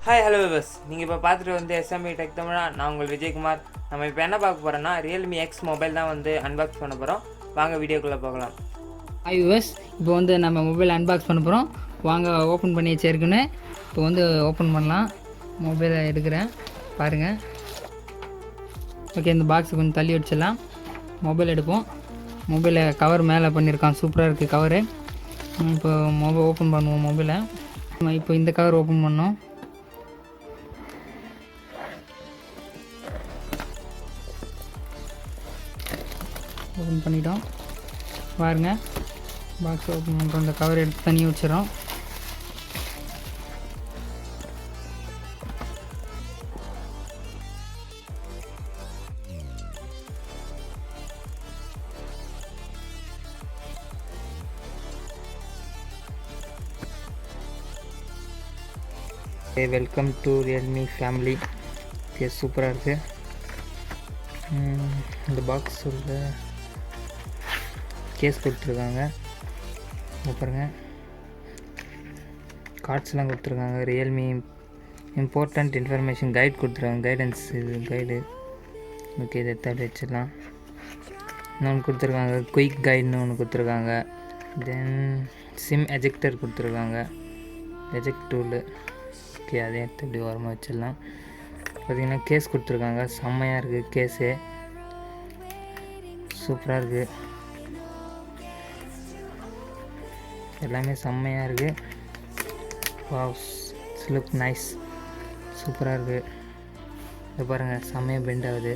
Hi hello viewers, நீங்கள் இப்போ பார்த்துட்டு வந்து எஸ்எம்இ டெக் தமிழா. நான் உங்கள் விஜயகுமார். நம்ம இப்போ என்ன பார்க்க போகிறோன்னா Realme X மொபைல் தான் வந்து அன்பாக்ஸ் பண்ண போகிறோம். வாங்க வீடியோக்குள்ளே போகலாம். ஹாய் விவர்ஸ், இப்போ வந்து நம்ம மொபைல் அன்பாக்ஸ் பண்ண போகிறோம். வாங்க ஓப்பன் பண்ணி வச்சிருக்குன்னு இப்போ வந்து ஓப்பன் பண்ணலாம். மொபைலை எடுக்கிறேன் பாருங்கள். ஓகே, இந்த பாக்ஸை கொஞ்சம் தள்ளி வச்சிடலாம். மொபைல் எடுப்போம். மொபைலை கவர் மேலே பண்ணியிருக்கான், சூப்பராக இருக்குது கவரு. இப்போ மொபைல் ஓப்பன் பண்ணுவோம். மொபைலை இப்போ இந்த கவர் ஓப்பன் பண்ணோம். ஓப்பன் பண்ணிட்டோம் பாருங்க. பாக்ஸ் ஓப்பன் பண்ணுறோம். இந்த கவர் எடுத்து தனியாக வச்சிடறோம். Welcome to Realme family. சூப்பராக இருக்குது. இந்த பாக்ஸ் உள்ள கேஸ் கொடுத்துருக்காங்க. பாருங்கள், கார்ட்ஸ்லாம் கொடுத்துருக்காங்க. ரியல்மி இம்பார்ட்டண்ட் இன்ஃபர்மேஷன் கைட் கொடுத்துருக்காங்க. கைடன்ஸ் இது கைடு. ஓகே, இதை எடுத்து வச்சிடலாம். இன்னொன்று கொடுத்துருக்காங்க, குயிக் கைடுன்னு ஒன்று கொடுத்துருக்காங்க. தென் சிம் எஜெக்டர் கொடுத்துருக்காங்க, எஜெக்ட் டூலு. ஓகே, அதே எடுத்து இப்படி ஓரமாக வச்சிடலாம். பார்த்திங்கன்னா கேஸ் கொடுத்துருக்காங்க. செம்மையாக இருக்குது கேஸு, சூப்பராக இருக்குது. எல்லாமே செம்மையாக இருக்குது. வாவ், லுக் நைஸ், சூப்பராக இருக்குது. இது பாருங்கள், செம்மையாக பெண்ட் ஆகுது.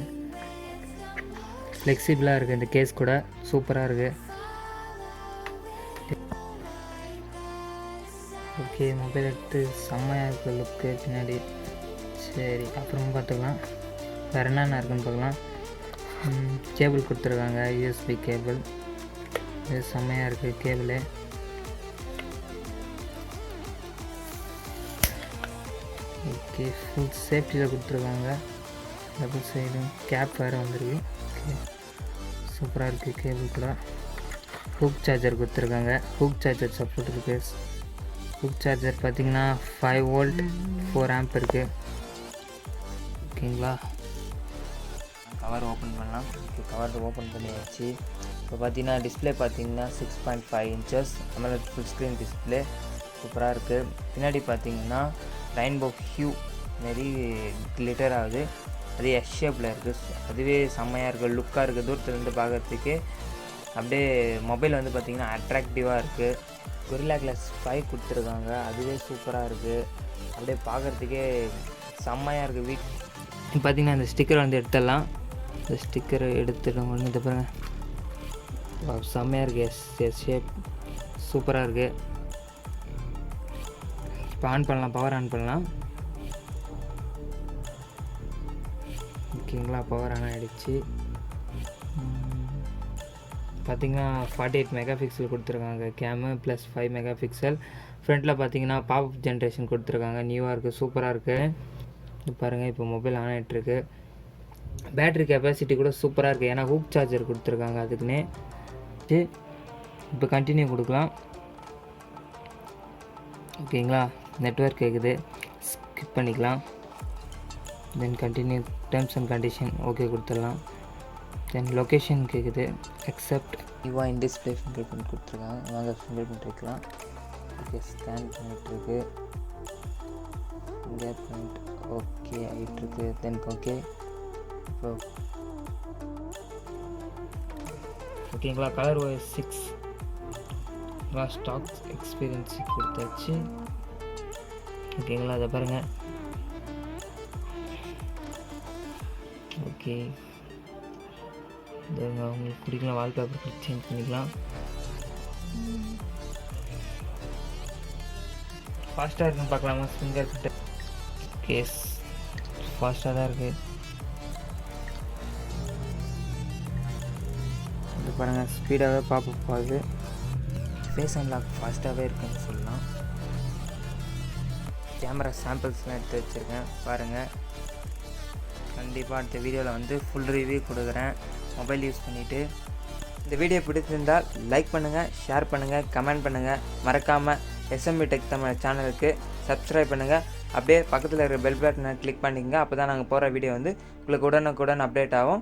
ஃப்ளெக்சிபிளாக இருக்குது இந்த கேஸ் கூட, சூப்பராக இருக்குது. ஓகே, மொபைல் எடுத்து செம்மையாக இருக்குது லுக்கு பின்னாடி. சரி, அப்புறம் பார்த்துக்கலாம் வேறு என்னென்ன இருக்குன்னு பார்க்கலாம். கேபிள் கொடுத்துருக்காங்க, யூஎஸ்பி கேபிள். இது செம்மையாக இருக்குது கேபிளு. ஓகே, ஃபுல் சேஃப்டியில் கொடுத்துருக்காங்க. டபுள் சைடும் கேப் வேறு வந்துருக்கு. ஓகே, சூப்பராக இருக்குது கேபிள் கூட. ஹூக் சார்ஜர் கொடுத்துருக்காங்க. ஹூக் சார்ஜர் சப்போர்ட் இருக்குது. ஹூக் சார்ஜர் பார்த்திங்கன்னா 5 வோல்ட் 4 ஆம்ப் இருக்குது. ஓகேங்களா, கவர் ஓப்பன் பண்ணலாம். ஓகே, கவர் ஓப்பன் பண்ணியாச்சு. இப்போ பார்த்தீங்கன்னா டிஸ்பிளே பார்த்தீங்கன்னா 6.5 inches AMOLED full screen display, சூப்பராக இருக்குது. பின்னாடி பார்த்தீங்கன்னா ரெயின்போ ஹியூ மாரி கிளிட்டர் ஆகுது. அது எஸ் ஷேப்பில் இருக்குது. அதுவே செம்மையாக இருக்குது, லுக்காக இருக்குது. தூரத்துலேருந்து பார்க்குறதுக்கு அப்படியே மொபைல் வந்து பார்த்திங்கன்னா அட்ராக்டிவாக இருக்குது. Gorilla Glass 5 கொடுத்துருக்காங்க. அதுவே சூப்பராக இருக்குது, அப்படியே பார்க்குறதுக்கே செம்மையாக இருக்குது. பார்த்திங்கன்னா இந்த ஸ்டிக்கர் வந்து எடுத்துடலாம். இந்த ஸ்டிக்கரை எடுத்துட்டோம். இதை பாருங்கள், செம்மையாக இருக்குது. எஸ் ஷேப் சூப்பராக இருக்குது. இப்போ ஆன் பண்ணலாம், பவர் ஆன் பண்ணலாம். ஓகேங்களா, பவர் ஆன் ஆகிடுச்சு. பார்த்திங்கன்னா 48 மெகா பிக்சல் கொடுத்துருக்காங்க கேமு, ப்ளஸ் 5 மெகா பிக்சல். ஃப்ரண்ட்டில் பார்த்தீங்கன்னா பாப்அப் ஜென்ரேஷன் கொடுத்துருக்காங்க. நியூவாக இருக்குது, சூப்பராக இருக்குது. இது பாருங்கள், இப்போ மொபைல் ஆன் ஆகிட்டுருக்கு. பேட்ரி கெப்பாசிட்டி கூட சூப்பராக இருக்குது, ஏன்னா ஹூக் சார்ஜர் கொடுத்துருக்காங்க அதுக்குன்னே. இப்போ கண்டினியூ கொடுக்கலாம். ஓகேங்களா, நெட்வொர்க் கேட்குது, ஸ்கிப் பண்ணிக்கலாம். Then continue terms and condition okay கொடுத்துடலாம். தென் லொக்கேஷன் கேட்குது, அக்செப்ட். இவா இன் டிஸ்பிளே ஃபிங்கர் பிரிண்ட் கொடுத்துருக்காங்க. வாங்க ஃபிங்கர் பிரிண்ட் வைக்கலாம். ஓகே, ஸ்கேன் பண்ணிகிட்ருக்கு. ஃபிங்கர் பிரிண்ட் ஓகே ஆகிட்டுருக்கு. Then okay. இப்போ ஓகேங்களா, கலர் OS 6 ஸ்டாக் எக்ஸ்பீரியன்ஸ் கொடுத்தாச்சு. ஓகேங்களா, அதை பாருங்கள். ஓகே, உங்களுக்கு பிடிக்கலாம், வால்பேப்பர் சேஞ்ச் பண்ணிக்கலாம். ஃபாஸ்ட்டாக இருக்குன்னு பார்க்கலாமா ஃபிங்கர் பிரிண்ட்? கேஸ் ஃபாஸ்ட்டாக தான் இருக்குது. இது பாருங்கள், ஸ்பீடாகவே பாப்பப் ஆகுது. ஃபேஸ் அன்லாக் ஃபாஸ்ட்டாகவே இருக்குன்னு சொல்லலாம். கேமரா சாம்பிள்ஸ்லாம் எடுத்து வச்சுருக்கேன் பாருங்கள். கண்டிப்பாக அடுத்த வீடியோவில் வந்து ஃபுல் ரிவ்யூ கொடுக்குறேன் மொபைல் யூஸ் பண்ணிவிட்டு. இந்த வீடியோ பிடிச்சிருந்தால் லைக் பண்ணுங்கள், ஷேர் பண்ணுங்கள், கமெண்ட் பண்ணுங்கள். மறக்காமல் எஸ்எம்பி டெக் தமிழ் சேனலுக்கு சப்ஸ்கிரைப் பண்ணுங்கள். அப்படியே பக்கத்தில் இருக்கிற பெல் பட்டனை கிளிக் பண்ணிக்கங்க. அப்போ தான் நாங்கள் போகிற வீடியோ வந்து உங்களுக்கு உடனுக்குடன் அப்டேட் ஆகும்.